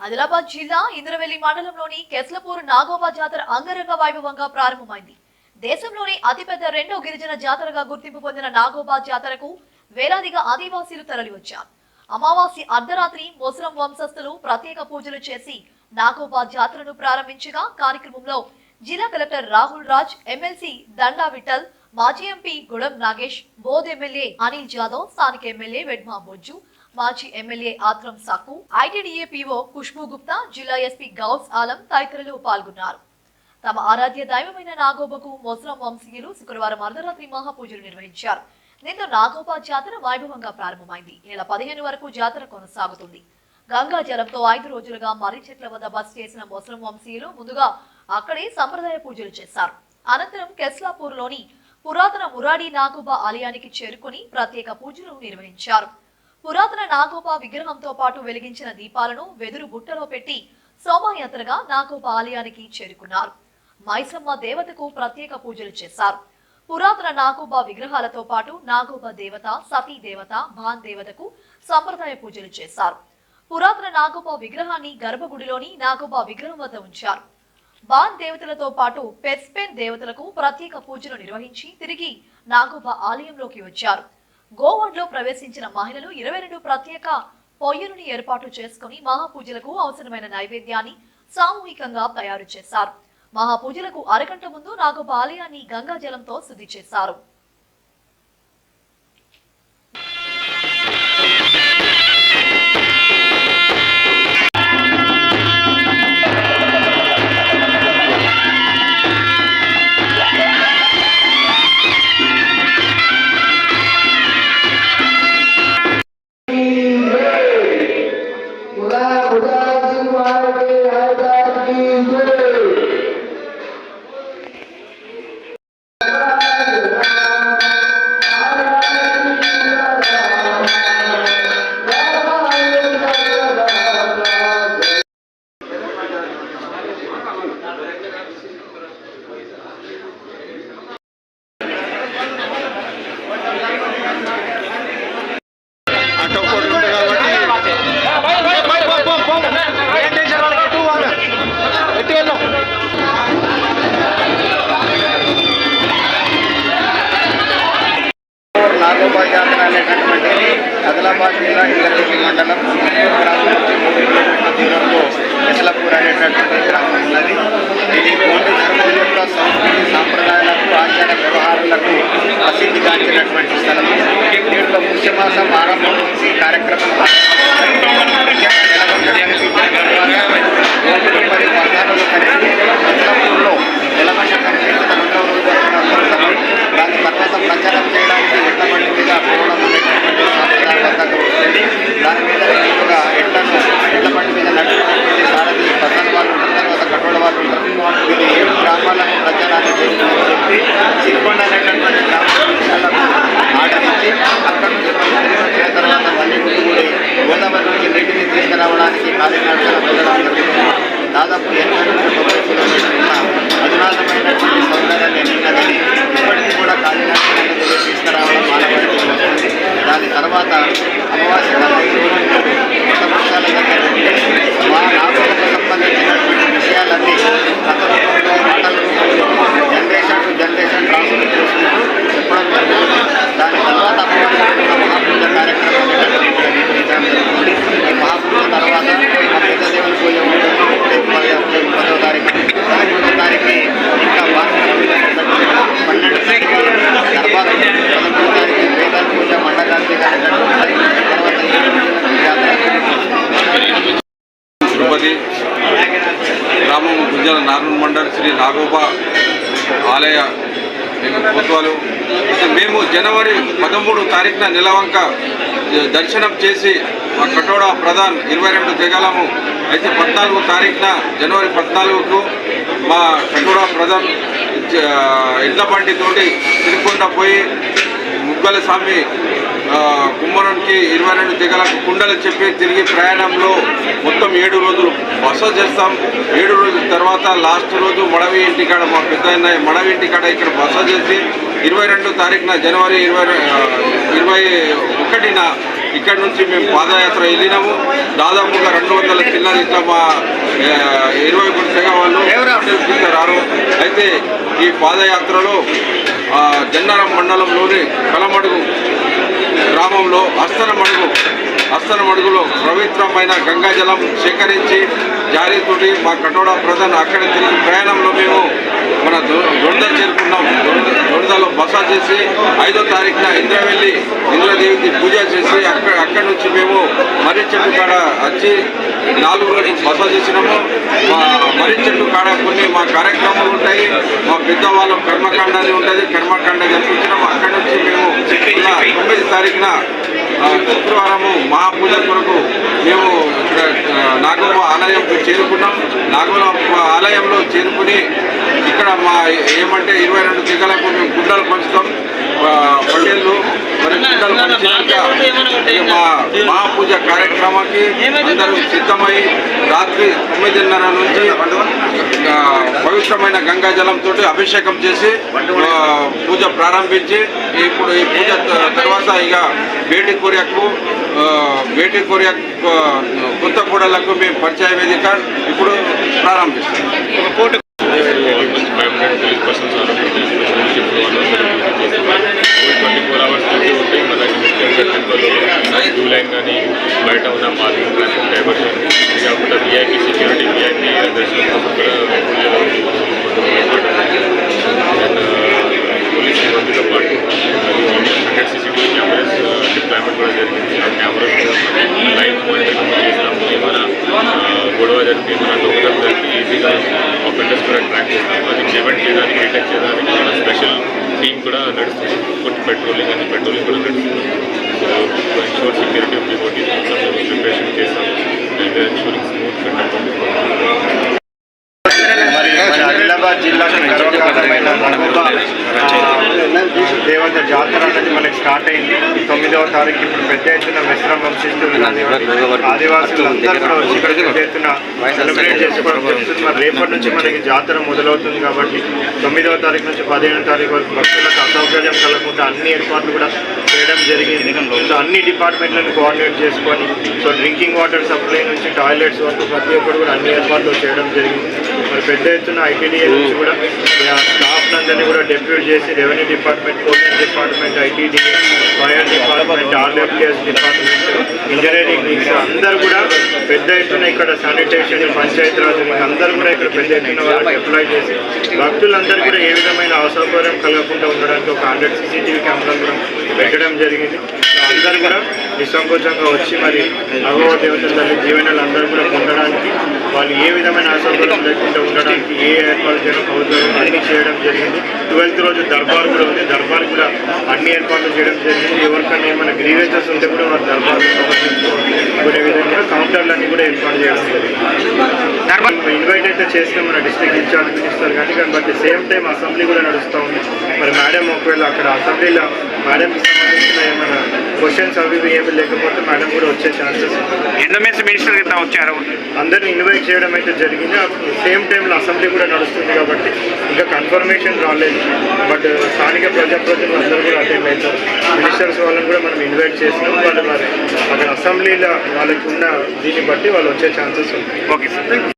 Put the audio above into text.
ఆదిలాబాద్ జిల్లా ఇంద్రవెల్లి మండలంలోని కెస్లపూర్ నాగోబా జాతర అంగరంగ వైభవంగా ప్రారంభమైంది. దేశంలోని అతిపెద్ద రెండో గిరిజన జాతరగా గుర్తింపు పొందిన నాగోబా జాతరకు వేలాదిగా ఆదివాసీలు తరలివచ్చారు. అమావాస్య అర్ధరాత్రి ముస్లిం వంశస్థులు ప్రత్యేక పూజలు చేసి నాగోబా జాతరను ప్రారంభించగా కార్యక్రమంలో జిల్లా కలెక్టర్ రాహుల్ రాజ్, ఎమ్మెల్సీ దండా విఠల్, మాజీ ఎంపీ గుడం నాగేష్, బోధ్ ఎమ్మెల్యే అనిల్ జాదవ్, స్థానిక ఎమ్మెల్యే వెడ్మా బొజ్జు, మాజీ ఎమ్మెల్యే ఆత్రం సాకు, ఐటీడీఏ పీఓ ఖుష్బూ గుప్తా, జిల్లా ఎస్పీ గౌస్ ఆలం తదితరులు పాల్గొన్నారు. తమ ఆరాధ్య దైవమైన నాగోబాకు ముస్లిం వంశీయులు శుక్రవారం అర్ధరాత్రి మహాపూజలు నిర్వహించారు. దీంతో నాగోబా జాతర వైభవంగా ప్రారంభమైంది. ఈ నెల 15 వరకు జాతర కొనసాగుతుంది. గంగా జలంతో 5 రోజులుగా మర్రి చెట్ల వద్ద బస చేసిన ముస్లిం వంశీయులు ముందుగా అక్కడే సంప్రదాయ పూజలు చేశారు. అనంతరం కెస్లాపూర్లోని పురాతన మురాడి నాగోబా ఆలయానికి చేరుకుని ప్రత్యేక పూజలు నిర్వహించారు. పురాతన నాగోబా విగ్రహంతో పాటు వెలిగించిన దీపాలను వెదురు బుట్టలో పెట్టి శోభాయాత్రగా నాగోబా ఆలయానికి చేరుకున్నారు. మైసమ్మ దేవతకు ప్రత్యేక పూజలు చేశారు. పురాతన నాగోబా విగ్రహాలతో పాటు నాగోబా దేవత, సతీ దేవత, భాన్ దేవతకు సంప్రదాయ పూజలు చేశారు. పురాతన నాగోబా విగ్రహాన్ని గర్భగుడిలోని నాగోబా విగ్రహం వద్ద ఉంచారు. బాన్ దేవతలతో పాటు పెస్పెన్ దేవతలకు ప్రత్యేక పూజలు నిర్వహించి తిరిగి నాగోబా ఆలయంలోకి వచ్చారు. గోవాడ్లో ప్రవేశించిన మహిళలు 22 ప్రత్యేక పొయ్యిలను ఏర్పాటు చేసుకుని మహాపూజలకు అవసరమైన నైవేద్యాన్ని సామూహికంగా తయారు చేశారు. మహాపూజలకు అరగంట ముందు నాగోబా ఆలయాన్ని గంగా జలంతో శుద్ధి చేశారు. నాగోబా జాతర అనేటటువంటిది ఆదిలాబాద్ జిల్లా ఇంద్రవెల్లి మండలం దూరంలో కెస్లాపూర్ అనేటటువంటి గ్రామం ఉన్నది. ఇది గోండు ధర్మం యొక్క సంస్కృతి సాంప్రదాయాలకు, ఆచార వ్యవహారాలకు ప్రసిద్ధిగాంచినటువంటి స్థలం. దీంట్లో పుష్యమాసం ఆరంభం నుంచి కార్యక్రమం మరియు వర్గాలు కలిసి కెస్లాపూర్లో నెలవంట సంక్షిప్త 2వ రోజు దాని తర్వాత ప్రచారం చేయడానికి ఎడ్ల బండి మీద పోవడం అనేటటువంటి సాంప్రదాయబద్ధంగా ఉంటుంది. దాని మీద ఎక్కువగా ఎడ్ల బండి మీద నడిచినటువంటి సారథి ప్రధాన వాళ్ళు ఉంటారు, తర్వాత కట్టోడ వాళ్ళు ఉంటారు. వీళ్ళు 7 గ్రామాలకు ప్రచారాన్ని చేస్తుందని చెప్పి సిరికొండ అనేటటువంటి గ్రామాలకు ఆర్డర్ ఇచ్చి అక్కడి నుంచి వచ్చిన తర్వాత మళ్ళీ గుడి గోదావరి నుంచి నీటిని తీసుకురావడానికి కాలినడకన వెళ్ళడం జరుగుతుంది. దాదాపు 80 నుంచి 90 కిలోమీటర్ల అధునాతమైనటువంటి సౌకర్యాన్ని నిన్నదని ఇప్పటికీ కూడా కాలినడకన తీసుకురావడం మానవాళికి వస్తుంది. దాని తర్వాత అమావాస్య కొత్త వృక్షాల దగ్గర మా నాగోబాకు సంబంధించినటువంటి విషయాలన్నీ కథ రూపంలో, మాటల రూపంలో జనరేషన్ టు జనరేషన్ ట్రాన్స్ఫర్ చేసుకుంటూ చెప్పడం జరుగుతుంది. దాని తర్వాత మహాపూజ కార్యక్రమం నిర్వహించడం జరుగుతుంది. ఈ మహాపూజ తర్వాత మా పెద్ద దేవుని పూజ ఉంటుంది. 10వ తారీఖు 11వ తారీఖు ఇంకా 12 తారీఖు గర్భాలు, 11వ తారీఖు వేదాల పూజ, మండలాంతి తర్వాత తిరుపతి గ్రామం గుంజల నారాయణ మండల్ శ్రీ నాగోబా ఆలయ కోత్వాలు. మేము జనవరి 13 తారీఖున నిలవంక దర్శనం చేసి మా కటోడ ప్రధాన్ 22 దిగలము. అయితే 14వ తారీఖున జనవరి 14కు మా కటోడ ప్రధాన్ ఎడ్ల బండితోటి తిరుకొండ పోయి ముగ్గల స్వామి కుమ్మరానికి 22 దిగలకు కుండలు చెప్పి తిరిగి ప్రయాణంలో మొత్తం 7 రోజులు బస చేస్తాం. 7 రోజుల తర్వాత లాస్ట్ రోజు మడవి ఇంటికాడ మా పెద్ద మడవి ఇంటికాడ ఇక్కడ బస చేసి 22 తారీఖున జనవరి 21న ఇక్కడ నుంచి మేము పాదయాత్ర వెళ్ళినాము. దాదాపుగా 200 చిల్లర ఇట్లా మా 20 కోట్ల తెగ వాళ్ళు రారు. అయితే ఈ పాదయాత్రలో జన్నారం మండలంలోని కలమడుగు గ్రామంలో హస్తనమడుగులో పవిత్రమైన గంగాజలం సేకరించి జారీతోటి మా కటోడా ప్రధాన అక్కడ తిరిగి ప్రయాణంలో మేము మన దొండ చేరుకున్నాం. దొండలో బస చేసి 5వ తారీఖున ఇంద్రదేవికి పూజ చేసి అక్కడి నుంచి మేము మర్రి చెట్టు కాడ వచ్చి 4 రోజులు బస చేసినాము. మర్రి చెట్టు కాడ కొన్ని మా కార్యక్రమాలు ఉంటాయి. మా పెద్దవాళ్ళ కర్మకాండ అని ఉంటుంది, కర్మకాండ జరిపించినాము. అక్కడి నుంచి మేము 9వ తారీఖున శుక్రవారము మహాపూజ కొరకు మేము ఇక్కడ నాగోబా ఆలయంకు చేరుకున్నాం. నాగోబా ఆలయంలో చేరుకుని ఇక్కడ మా ఏమంటే 22 తెగలకు మేము గుడ్డలు పంచుతాం, పల్లెళ్ళు మరి గుడ్డలు పంచినాక మా మహాపూజ కార్యక్రమానికి అందరూ సిద్ధమై రాత్రి 9:30 నుంచి పవిత్రమైన గంగాజలంతో అభిషేకం చేసి పూజ ప్రారంభించి ఇప్పుడు ఈ పూజ తర్వాత ఇక బేటి కొరియా కొత్త కూడళ్లకు మేము పరిచయ వేదిక ఇప్పుడు ప్రారంభిస్తాం. 500 పోలీస్ పర్సన్స్ 24 hours డ్యూటీ ఉంటాయి. మనకి ముఖ్యంగా టెంపుల్లో క్యూ లైన్ కానీ బయట ఉన్న పార్కింగ్ ట్రాఫిక్ డైవర్షన్ ఇది కాకుండా విఐపీ సెక్యూరిటీ విఐపీ దర్శనం కోసం కూడా పోలీస్ సిబ్బందితో పాటు 100 CCTV కెమెరాస్ డిప్లాయ్మెంట్ కూడా జరిగింది. ఆ కెమెరాస్ లైవ్ మానిటరింగ్ చేస్తాము. ఏమైనా గొడవ జరిపి ఏమైనా దొంగతనం జరిపి ఈజీగా ఆఫెండర్స్ కూడా ట్రాక్ చేస్తాము. అది ప్రివెంట్ చేయడానికి డిటెక్ట్ చేయడానికి మన స్పెషల్ టీమ్ కూడా నడుస్తుంది. ఫుడ్ పెట్రోలింగ్ కూడా నడుస్తుంది. So ensure security of the bodies మొత్తం మేము ప్రిపరేషన్ చేస్తాము and ensuring smooth conduct of the మరి ఆదిలాబాద్ జిల్లాకు గర్వకారణమైన నాగోబా దేవత జాతర అనేది మనకి స్టార్ట్ అయింది. 9వ తారీఖు ఇప్పుడు పెద్ద ఎత్తున మిశ్రమ వంశీస్తులు ఆదివాసులు అందరూ కూడా వచ్చి ఇక్కడ పెద్ద ఎత్తున సెలబ్రేట్ చేసుకోవడం జరుగుతుంది. మరి రేపటి నుంచి మనకి జాతర మొదలవుతుంది కాబట్టి 9వ తారీఖు నుంచి 15వ తారీఖు వరకు భక్తులకు అసౌకర్యం కలగకుండా అన్ని ఏర్పాట్లు కూడా చేయడం జరిగింది. సో అన్ని డిపార్ట్మెంట్లను కోఆర్డినేట్ చేసుకొని సో డ్రింకింగ్ వాటర్ సప్లై నుంచి టాయిలెట్స్ వరకు ప్రతి ఒక్కరు కూడా అన్ని ఏర్పాట్లు చేయడం జరిగింది. మరి పెద్ద ఎత్తున ఐటీడీఏ నుంచి కూడా స్టాఫ్ అందరినీ కూడా డెప్యూట్ చేసి revenue department, police department, ITDA, fire department, RWS department, engineering wings అందరూ కూడా పెద్ద ఎత్తున ఇక్కడ శానిటేషన్, పంచాయతీరాజ్ అందరూ కూడా ఇక్కడ పెద్ద ఎత్తున వాళ్ళకి అప్లై చేసి భక్తులందరూ కూడా ఏ విధమైన అసౌకర్యం కలగకుండా ఉండడానికి ఒక 100 CCTV కెమెరాలు కూడా పెట్టడం జరిగింది. అందరూ కూడా నిస్సంకోచంగా వచ్చి మరి నాగోబా దేవత తల్లి జీవనాలు అందరూ కూడా పొందడానికి వాళ్ళు ఏ విధమైన అసౌకర్యం లేకుండా ఉండడానికి ఏ ఏర్పాటు చేయడం అవుతారో అన్నీ చేయడం జరిగింది. 12వ రోజు దర్బార్ కూడా ఉంది. దర్బార్ కూడా అన్ని ఏర్పాట్లు చేయడం జరిగింది. ఎవరికైనా ఏమైనా గ్రీవెన్సెస్ ఉంటే కూడా వారి దర్బార్లు సమర్పించుకునే విధంగా కౌంటర్లన్నీ కూడా ఏర్పాటు చేయడం జరిగింది. ఇన్వైట్ అయితే చేస్తే మన డిస్ట్రిక్ట్ ఇన్ఛార్జ్ మినిస్టర్ కానీ బట్ సేమ్ టైం అసెంబ్లీ కూడా నడుస్తూ ఉంది. మరి మేడం ఒకవేళ అక్కడ అసెంబ్లీలో మేడంకి సంబంధించిన ఏమైనా క్వశ్చన్స్ అవి ఏమి లేకపోతే మేడం కూడా వచ్చే ఛాన్సెస్ ఎండోమెంట్స్ మినిస్టర్ కింద వచ్చారు. అందరినీ ఇన్వైట్ చేయడం అయితే జరిగింది. సేమ్ టైంలో అసెంబ్లీ కూడా నడుస్తుంది కాబట్టి ఇంకా కన్ఫర్మేషన్ రాలేదు. బట్ స్థానిక ప్రజాప్రతినిధులు అందరూ కూడా అటెండ్ అవుతారు. మినిస్టర్స్ వాళ్ళని కూడా మనం ఇన్వైట్ చేసినాం. వాళ్ళు మరి అక్కడ అసెంబ్లీలో వాళ్ళకి ఉన్న దీన్ని బట్టి వాళ్ళు వచ్చే ఛాన్సెస్ ఉంది. Okay sir.